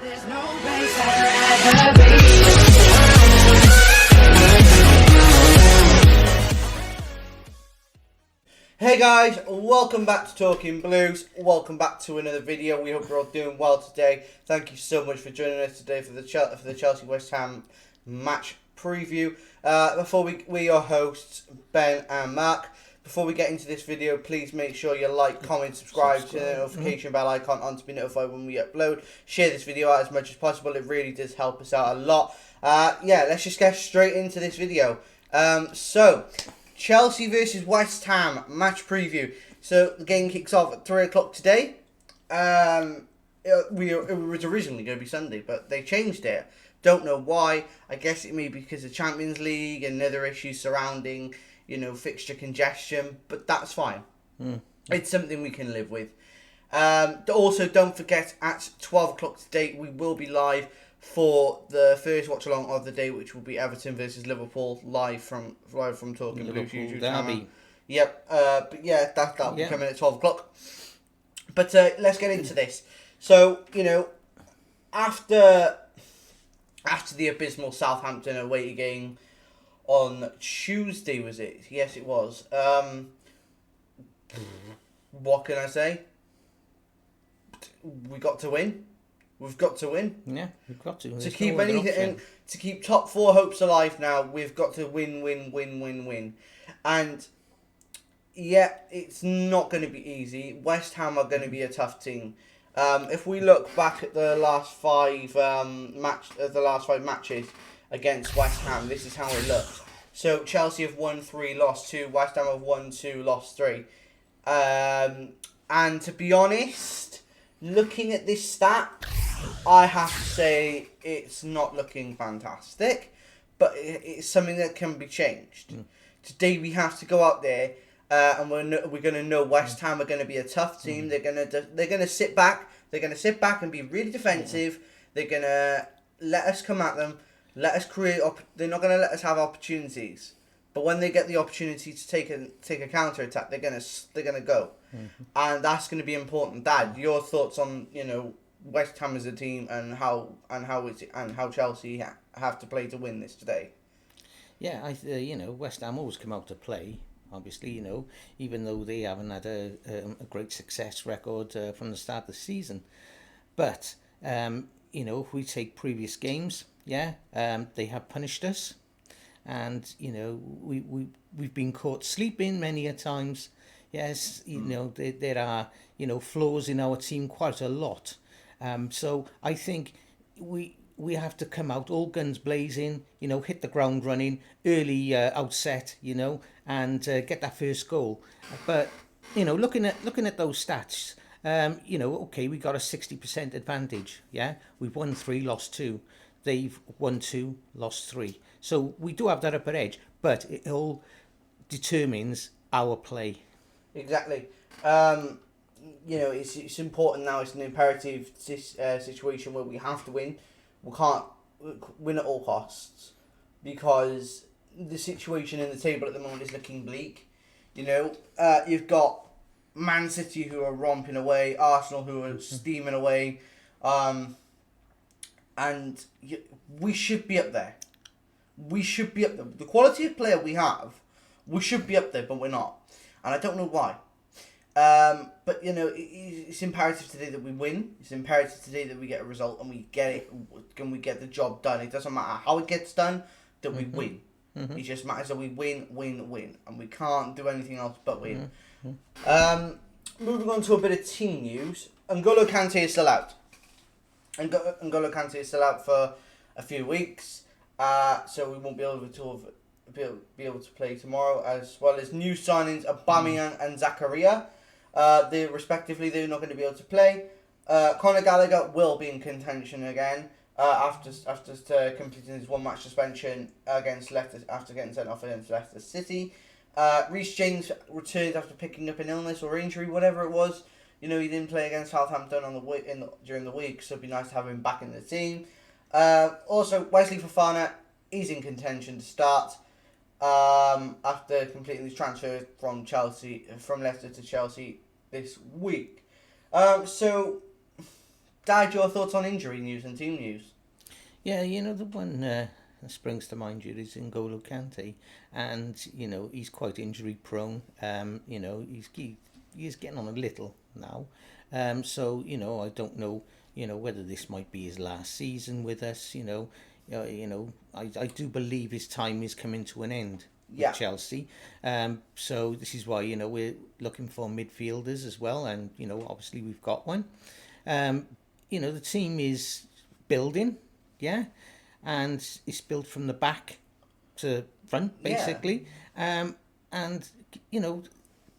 Hey guys, welcome back to Talking Blues. Welcome back to another video. We hope you're all doing well today. Thank you so much for joining us today for the Chelsea West Ham match preview. Before we your hosts Ben and Mark. Before we get into this video, please make sure you like, comment, subscribe to the notification bell icon on to be notified when we upload. Share this video out as much as possible. It really does help us out a lot. Let's just get straight into this video. Chelsea versus West Ham match preview. So the game kicks off at 3 o'clock today. It was originally going to be Sunday, but they changed it. Don't know why. I guess it may be because of Champions League and other issues surrounding, fixture congestion. But that's fine. It's something we can live with. Also, don't forget at 12 o'clock today we will be live for the first watch along of the day, which will be Everton versus Liverpool live from Talking Blues YouTube channel. Yep. That'll be coming at 12 o'clock. But let's get into this. So after the abysmal Southampton away game on Tuesday, was it? Yes, it was. What can I say? We got to win. We've got to win. Yeah, we've got to. To keep anything, to keep top four hopes alive now, we've got to win. And yeah, it's not going to be easy. West Ham are going to be a tough team. If we look back at the last five matches against West Ham, this is how it looks. So Chelsea have won 3, lost 2. West Ham have won 2, lost 3. And to be honest, looking at this stat, I have to say it's not looking fantastic, but it's something that can be changed. Today we have to go out there, and we're going to know West Ham are going to be a tough team. They're going to sit back. They're going to sit back and be really defensive. They're going to let us come at them, let us create. They're not going to let us have opportunities. But when they get the opportunity to take a counter attack, they're gonna go, and that's going to be important. Dad, your thoughts on West Ham as a team and how Chelsea have to play to win this today? Yeah, West Ham always come out to play. Obviously, even though they haven't had a great success record from the start of the season, but if we take previous games, they have punished us. And we've been caught sleeping many a times. Yes, there are flaws in our team quite a lot. So I think we have to come out all guns blazing. Hit the ground running early outset. And get that first goal. But looking at those stats, okay, we got a 60% advantage. Yeah, we've won 3, lost 2. They've won 2, lost 3. So we do have that upper edge, but it all determines our play. Exactly. It's important now. It's an imperative situation where we have to win. We can't win at all costs because the situation in the table at the moment is looking bleak. You've got Man City who are romping away, Arsenal who are steaming away, and we should be up there. We should be up there. The quality of player we have, we should be up there, but we're not. And I don't know why. But, it's imperative today that we win. It's imperative today that we get a result and we get it. Can we get the job done? It doesn't matter how it gets done, that we win. It just matters that we win. And we can't do anything else but win. Moving on to a bit of team news. N'Golo Kante is still out. N'Golo Kante is still out for a few weeks. So we won't be able to play tomorrow, as well as new signings Aubameyang and Zakaria. They're not going to be able to play. Conor Gallagher will be in contention again after completing his 1-match suspension against Leicester after getting sent off against Leicester City. Reece James returned after picking up an illness or injury, whatever it was. He didn't play against Southampton during the week, so it'd be nice to have him back in the team. Also, Wesley Fofana is in contention to start after completing his transfer from Leicester to Chelsea this week. So Dad, your thoughts on injury news and team news? Yeah, the one that springs to mind here is N'Golo Kante, and he's quite injury prone. He's getting on a little now, so I don't know whether this might be his last season with us. I do believe his time is coming to an end with Yeah. Chelsea. So this is why we're looking for midfielders as well, and obviously we've got one. The team is building, yeah, and it's built from the back to front basically. And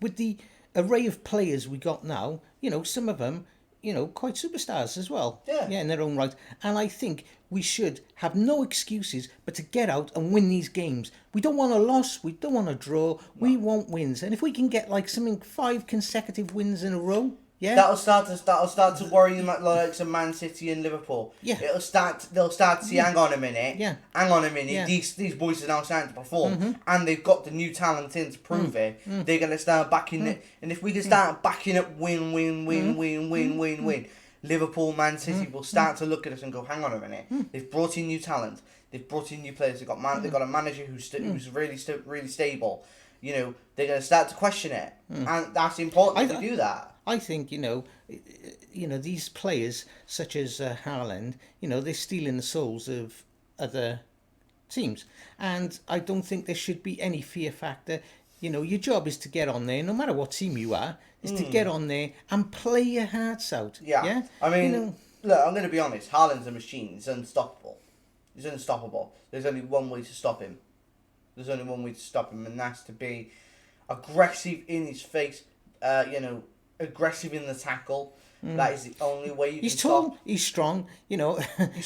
with the array of players we got now, some of them quite superstars as well. Yeah. In their own right. And I think we should have no excuses but to get out and win these games. We don't want a loss. We don't want a draw. We want wins. And if we can get 5 consecutive wins in a row, yeah, That'll start to worry them like some Man City and Liverpool. Yeah. They'll start to see, hang on a minute. Yeah. Hang on a minute. Yeah. These boys are now starting to perform, and they've got the new talent in to prove it. They're gonna start backing it, and if we can start backing up, win, Liverpool, Man City will start to look at us and go, hang on a minute. They've brought in new talent. They've brought in new players. They've got a manager who's really stable. They're gonna start to question it, and that's important to do that. I think these players such as Haaland, they're stealing the souls of other teams, and I don't think there should be any fear factor. Your job is to get on there, no matter what team you are, is to get on there and play your hearts out. Yeah. I mean, look, I'm going to be honest. Haaland's a machine. He's unstoppable. There's only one way to stop him. And that's to be aggressive in his face. Aggressive in the tackle. That is the only way you He's can tall, stop. he's strong. He's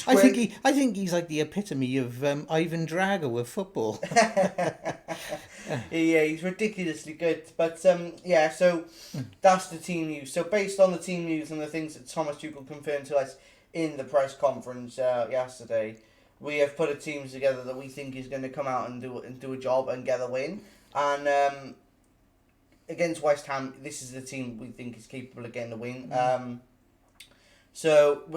I think quick. I think he's like the epitome of Ivan Drago of football. Yeah, he's ridiculously good. But so that's the team news. So based on the team news and the things that Thomas Tuchel confirmed to us in the press conference yesterday, we have put a team together that we think is going to come out and do a job and get a win. And against West Ham, this is the team we think is capable of getting a win. But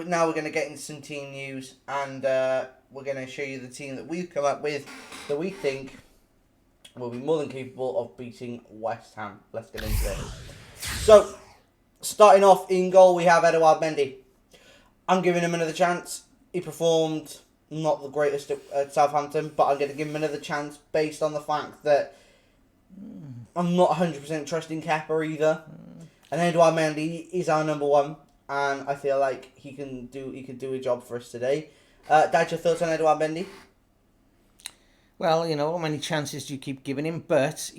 now we're going to get into some team news, and we're going to show you the team that we've come up with that we think will be more than capable of beating West Ham. Let's get into it. So, starting off in goal, we have Edouard Mendy. I'm giving him another chance. He performed not the greatest at Southampton, but I'm going to give him another chance based on the fact that I'm not 100% trusting Kepa either. And Edouard Mendy is our number one, and I feel like he can do a job for us today. Dad, your thoughts on Edouard Mendy? Well, how many chances do you keep giving him? But,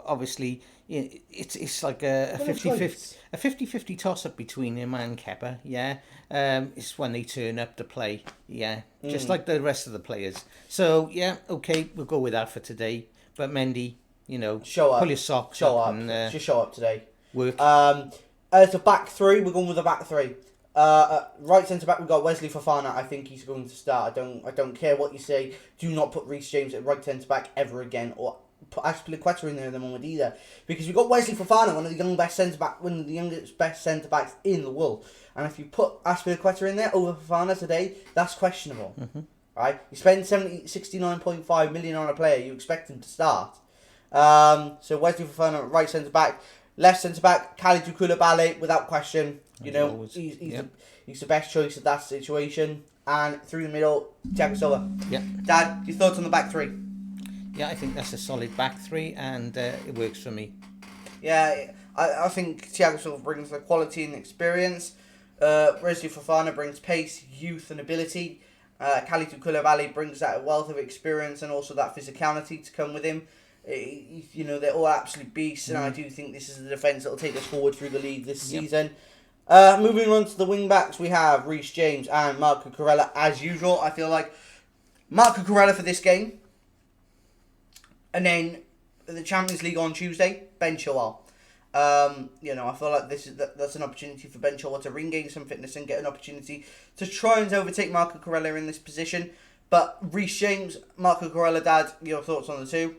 obviously, it's like a 50-50 toss-up between him and Kepa, yeah? It's when they turn up to play, yeah? Just like the rest of the players. So, yeah, okay, we'll go with that for today. But Mendy, show up. Pull your socks show up. up. And, Just show up today. work. As a back three, we're going with a back three. Right centre back, we've got Wesley Fofana. I think he's going to start. I don't care what you say. Do not put Reece James at right centre back ever again, or put Azpilicueta in there at the moment either, because we've got Wesley Fofana, one of the youngest best centre backs in the world. And if you put Azpilicueta in there over Fofana today, that's questionable. Right? You spend 69.5 million on a player, you expect him to start. So Wesley Fofana, right centre back. Left centre back, Kalidou Koulibaly, without question. He's the best choice at that situation. And through the middle, Thiago Silva. Yeah. Dad, your thoughts on the back three? Yeah, I think that's a solid back three, and it works for me. Yeah, I think Thiago Silva brings the quality and experience. Wesley Fofana brings pace, youth, and ability. Kalidou Koulibaly brings that wealth of experience and also that physicality to come with him. They're all absolute beasts, and I do think this is the defence that will take us forward through the league this season. Moving on to the wing backs, we have Reece James and Marco Cucurella as usual. I feel like Marco Cucurella for this game, and then the Champions League on Tuesday, Ben Chilwell. I feel like that's an opportunity for Ben Chilwell to regain some fitness and get an opportunity to try and overtake Marco Cucurella in this position. But Reece James, Marco Cucurella, Dad, your thoughts on the two?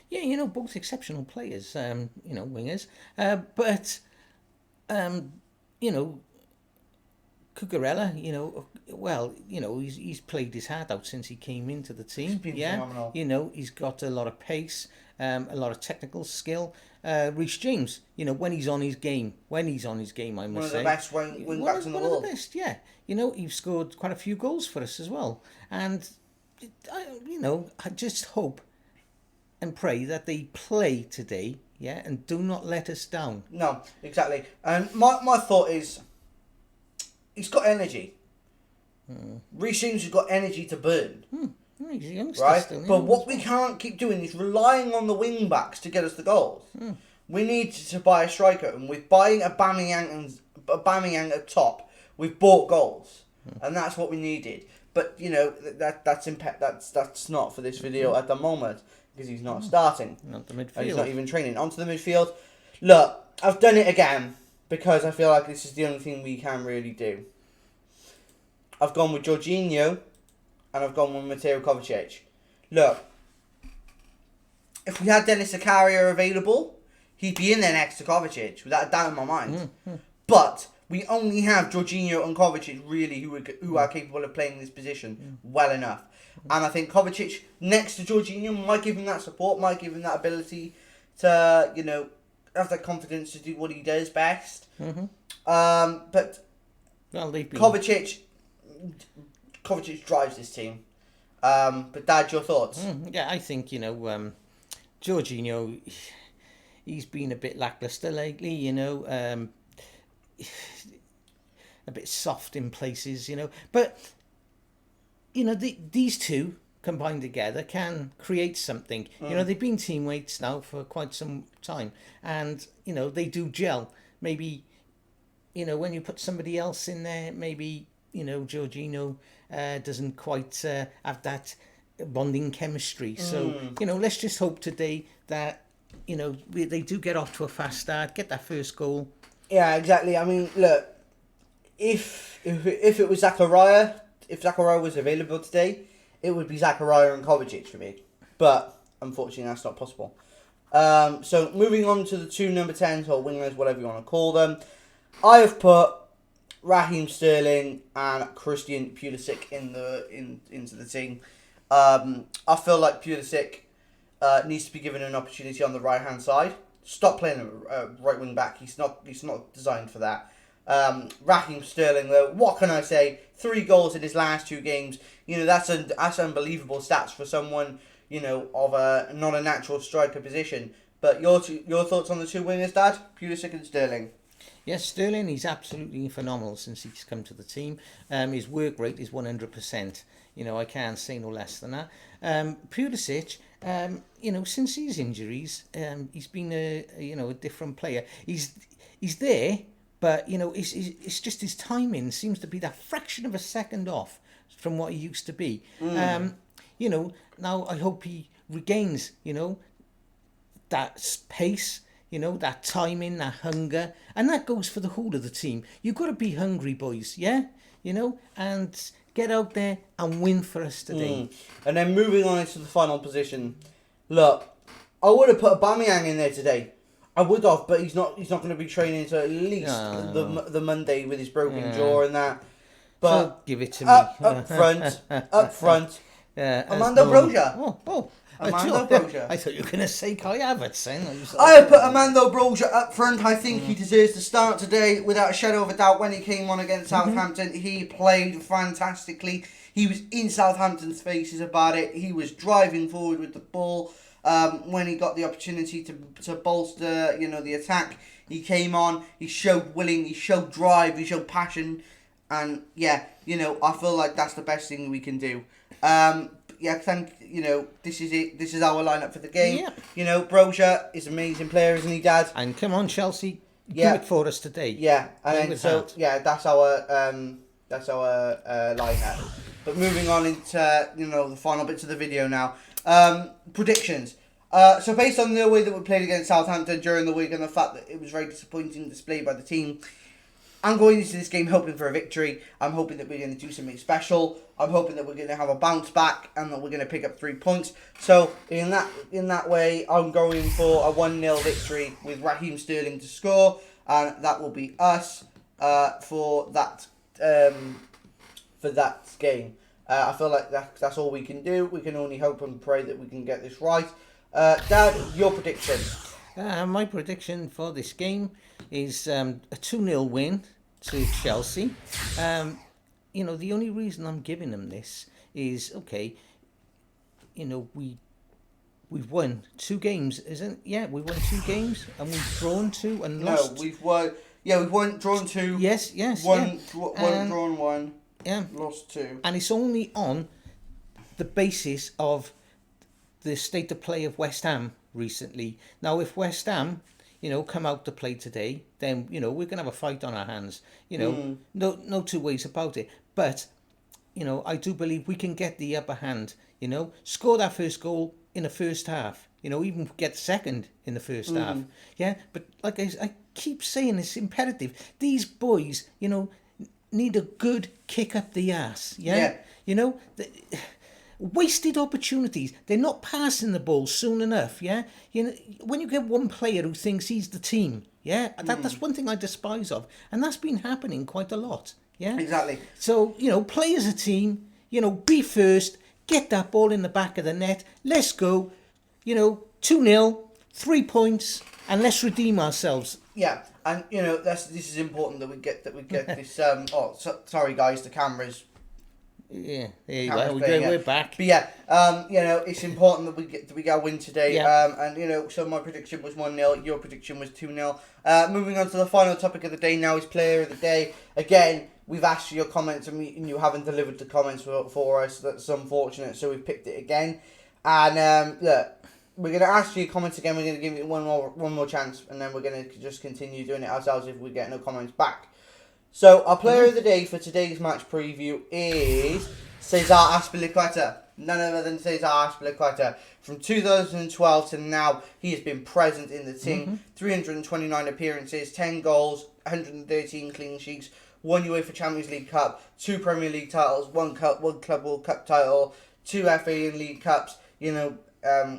Yeah, both exceptional players, wingers. But Cucurella, well, he's played his heart out since he came into the team. He's been phenomenal. He's got a lot of pace, a lot of technical skill. Reece James, when he's on his game, I must say. One of the best wing backs in the world. One of the best, yeah. You've scored quite a few goals for us as well. And, I just hope and pray that they play today, yeah, and do not let us down. No, exactly. And my thought is, he's got energy. Reece James has got energy to burn. He's a youngster right? still, But what we can't keep doing is relying on the wing backs to get us the goals. We need to buy a striker, and with buying Aubameyang at top, we've bought goals, and that's what we needed. But that's not for this video at the moment because he's not starting. Not the midfield. And he's not even training. Onto the midfield. Look, I've done it again because I feel like this is the only thing we can really do. I've gone with Jorginho and I've gone with Mateo Kovacic. Look, if we had Dennis Zakaria available, he'd be in there next to Kovacic, without a doubt in my mind. But we only have Jorginho and Kovacic really who are capable of playing this position well enough. And I think Kovacic next to Jorginho might give him that support, might give him that ability to, have that confidence to do what he does best. But Kovacic drives this team. But Dad, your thoughts? Yeah, I think, Jorginho, he's been a bit lackluster lately, a bit soft in places, But, these two combined together can create something. They've been teammates now for quite some time. And, they do gel. Maybe, when you put somebody else in there, maybe, Jorginho doesn't quite have that bonding chemistry. So, let's just hope today that, they do get off to a fast start, get that first goal. Yeah, exactly. I mean, look, if it was Zakaria, if Zakaria was available today, it would be Zakaria and Kovacic for me. But, unfortunately, that's not possible. So, moving on to the two number 10s, or wingers, whatever you want to call them. I have put Raheem Sterling and Christian Pulisic into the team. I feel like Pulisic needs to be given an opportunity on the right hand side. Stop playing a right wing back. He's not designed for that. Raheem Sterling, though, what can I say? 3 goals in his last 2 games. That's unbelievable stats for someone of not a natural striker position. But your thoughts on the two wingers, Dad? Pulisic and Sterling. Yes, Sterling, he's absolutely phenomenal since he's come to the team. His work rate is 100%. I can't say no less than that. Pulisic, since his injuries, he's been a different player. He's there, but it's just his timing seems to be that fraction of a second off from what he used to be. Now I hope he regains, that pace. That timing, that hunger, and that goes for the whole of the team. You've got to be hungry, boys, yeah? And get out there and win for us today. And then moving on into the final position. Look, I would have put Aubameyang in there today. I would have, but he's not going to be training until at least the Monday with his broken jaw and that. But so give it to me. Up front. Armando Broja. Oh. Armando Broja. I thought you were going to say Kai Havertz then. I have put Armando Broja up front. I think he deserves to start today without a shadow of a doubt. When he came on against Southampton, he played fantastically. He was in Southampton's faces about it. He was driving forward with the ball. When he got the opportunity to bolster, the attack, he came on. He showed willing. He showed drive. He showed passion. And I feel like that's the best thing we can do. This is it. This is our lineup for the game. Yeah. Broja is an amazing player, isn't he, Dad? And come on, Chelsea, do it for us today. Yeah, and then, so that's our lineup. But moving on into the final bits of the video now. Predictions. So based on the way that we played against Southampton during the week and the fact that it was very disappointing display by the team, I'm going into this game hoping for a victory. I'm hoping that we're going to do something special. I'm hoping that we're going to have a bounce back and that we're going to pick up 3 points. So in that way, I'm going for a 1-0 victory with Raheem Sterling to score, and that will be us for that for that game. I feel like that's all we can do. We can only hope and pray that we can get this right. Dad, your prediction? My prediction for this game is a 2-0 win to Chelsea. You know, the only reason I'm giving them this is, okay, you know, we've won 2 games, isn't? Yeah, we won 2 games and we've drawn 2 and lost. No, we've won. Yeah, we've won, drawn 2. Yes. One, drawn 1. Yeah. Lost 2. And it's only on the basis of the state of play of West Ham recently. Now, if West Ham, you know, come out to play today, then, you know, we're going to have a fight on our hands. You know, no two ways about it. But, you know, I do believe we can get the upper hand, you know, score that first goal in the first half, you know, even get second in the first half. Yeah, but like I keep saying, it's imperative. These boys, you know, need a good kick up the ass. Yeah. You know, wasted opportunities. They're not passing the ball soon enough. Yeah, you know, when you get one player who thinks he's the team, yeah, that's one thing I despise of, and that's been happening quite a lot. Yeah, exactly. So, you know, play as a team. You know, be first. Get that ball in the back of the net. Let's go. You know, 2-0, 3 points, and let's redeem ourselves. Yeah, and you know this is important that we get this. Sorry guys, the cameras. Yeah, there you go. We're back. But yeah, you know, it's important that we get a win today. Yeah. And you know, so my prediction was 1-0. Your prediction was 2-0. Moving on to the final topic of the day now is player of the day. Again, we've asked for your comments and you haven't delivered the comments for us. That's unfortunate. So we've picked it again. And look, we're going to ask for your comments again. We're going to give it one more chance, and then we're going to just continue doing it ourselves if we get no comments back. So our player of the day for today's match preview is Cesar Azpilicueta. None other than Cesar Azpilicueta. From 2012 to now, he has been present in the team. 329 appearances, 10 goals, 113 clean sheets, 1 UEFA Champions League Cup, 2 Premier League titles, 1 Club World Cup title, 2 FA and League Cups. You know,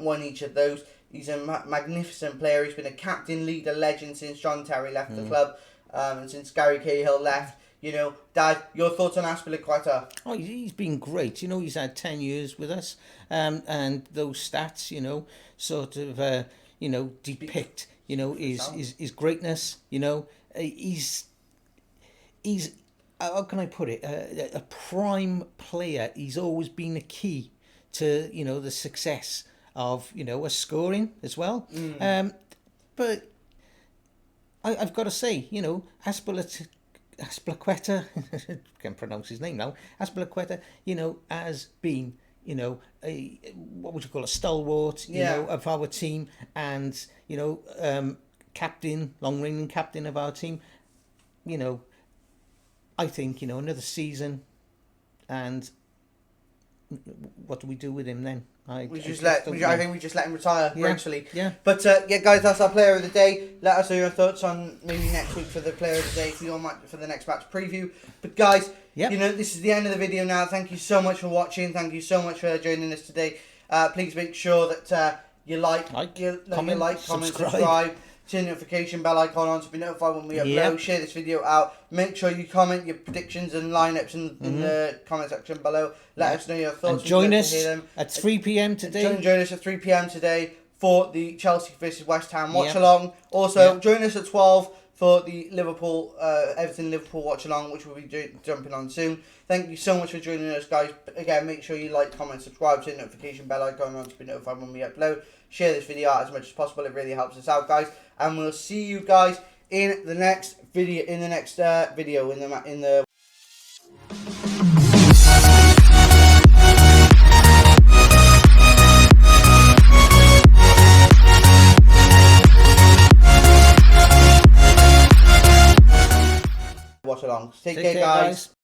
won each of those. He's a magnificent player. He's been a captain, leader, legend since John Terry left the club. And since Gary Cahill left. You know, Dad, your thoughts on Azpilicueta? Oh, he's been great. You know, he's had 10 years with us, and those stats, you know, sort of, you know, depict, you know, his greatness. You know, he's how can I put it? A prime player. He's always been a key to, you know, the success of, you know, a scoring as well. But I've got to say, you know, Azpilicueta, can't pronounce his name now, Azpilicueta, you know, has been, you know, what would you call a stalwart, you know, of our team, and, you know, captain, long-reigning captain of our team. You know, I think, you know, another season, and what do we do with him then? I think we just let him retire gracefully. Yeah. But yeah, guys, that's our player of the day. Let us know your thoughts on maybe next week for the player of the day for the next match preview. But guys, you know, this is the end of the video now. Thank you so much for watching. Thank you so much for joining us today. Please make sure that you comment, subscribe. Turn the notification bell icon on to be notified when we upload. Share this video out. Make sure you comment your predictions and lineups in the comment section below. Let us know your thoughts. And join us at 3 p.m. today. Join us at 3 p.m. today for the Chelsea versus West Ham watch along. Also, join us at 12 for the Everton-Liverpool watch along, which we'll be jumping on soon. Thank you so much for joining us, guys. Again, make sure you like, comment, subscribe, turn the notification bell icon on to be notified when we upload. Share this video out as much as possible. It really helps us out, guys. And we'll see you guys in the next video. Watch along. Take care, guys.